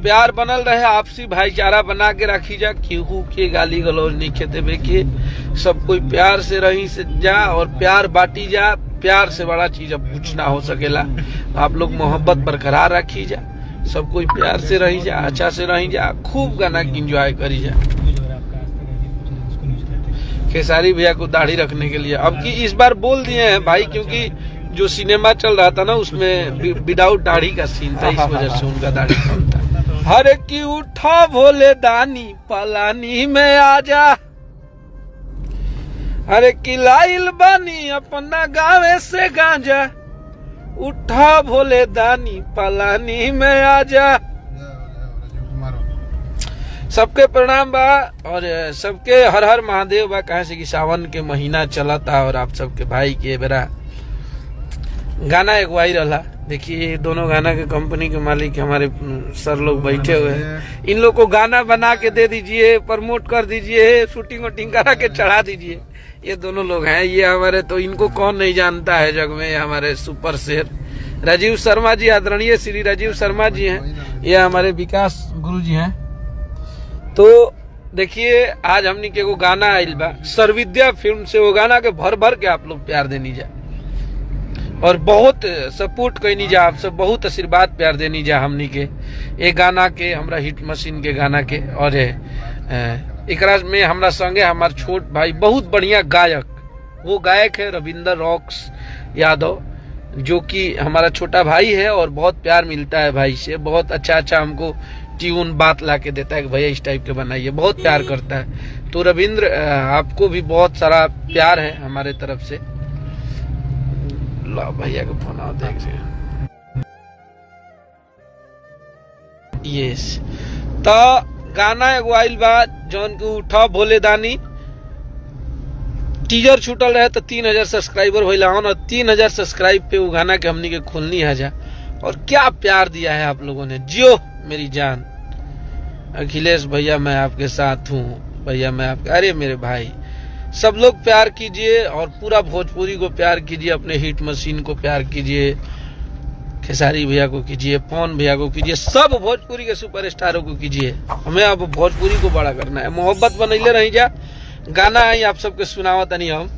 प्यार बनल रहे, आपसी भाईचारा बना के रखी जा, केहू के गाली गलौज नहीं खेते बेके, सब कोई प्यार से रही से जा और प्यार बांटी जा। प्यार से बड़ा चीज अब कुछ ना हो सकेला। आप लोग मोहब्बत बरकरार रखी जा, सब कोई प्यार से रही जा, अच्छा से रही जा, खूब गाना की इंजॉय करी जा। खेसारी भैया को दाढ़ी रखने के लिए अब की इस बार बोल दिए हैं भाई, क्योंकि जो सिनेमा चल रहा था ना उसमें विदाउट दाढ़ी का सीन था, इस वजह से उनका दाढ़ी कम था। हर की उठा भोले दानी पलानी में आजा, अरे की लाइल बानी अपना गावे से गांजा, उठा भोले दानी पलानी में आजा। सबके प्रणाम बा और सबके हर हर महादेव बा। कहे से कि सावन के महीना चला था और आप सबके भाई के बेरा गाना एक वायरल है। देखिए दोनों गाना के कंपनी के मालिक हमारे सर लोग बैठे हुए हैं। इन लोग को गाना बना के दे दीजिए, प्रमोट कर दीजिए, शूटिंग वूटिंग करा के चढ़ा दीजिए। ये दोनों लोग हैं, ये हमारे, तो इनको कौन नहीं जानता है जग में, हमारे सुपर शेर राजीव शर्मा जी, आदरणीय श्री राजीव शर्मा जी हैं। ये हमारे विकास गुरु जी हैं। तो देखिए आज हमने के वो गाना आइल बा सर्वविद्या फिल्म से, वो गाना के भर भर के आप लोग प्यार देनी जा और बहुत सपोर्ट करनी जा, आप सब बहुत आशीर्वाद प्यार देनी जा हमनी के एक गाना के, हमरा हिट मशीन के गाना के। और एकरा में हमरा संगे हमार छोट भाई बहुत बढ़िया गायक, वो गायक है रविंदर रॉक्स यादव, जो कि हमारा छोटा भाई है और बहुत प्यार मिलता है भाई से। बहुत अच्छा अच्छा हमको ट्यून बात ला के देता है कि भैया इस टाइप के बनाइए, बहुत प्यार करता है। तो रविंद्र आपको भी बहुत सारा प्यार है हमारे तरफ से। लो भैया को फोन आओ देख से। यस तो गाना एगो आइल बा जौन के उठा भोले दानी, टीजर छूटल रहे तो 3000 सब्सक्राइबर होइला हन और 3000 सब्सक्राइब पे वो गाना के हमनी के खोलनी है जा। और क्या प्यार दिया है आप लोगों ने, जियो मेरी जान। अखिलेश भैया मैं आपके साथ हूँ, भैया मैं आपके, अरे मेरे भाई सब लोग प्यार कीजिए और पूरा भोजपुरी को प्यार कीजिए, अपने हिट मशीन को प्यार कीजिए, खेसारी भैया को कीजिए, पवन भैया को कीजिए, सब भोजपुरी के सुपरस्टारों को कीजिए। हमें अब भोजपुरी को बड़ा करना है, मोहब्बत बनैले रही जा। गाना आई आप सबके सुनावत नहीं हम।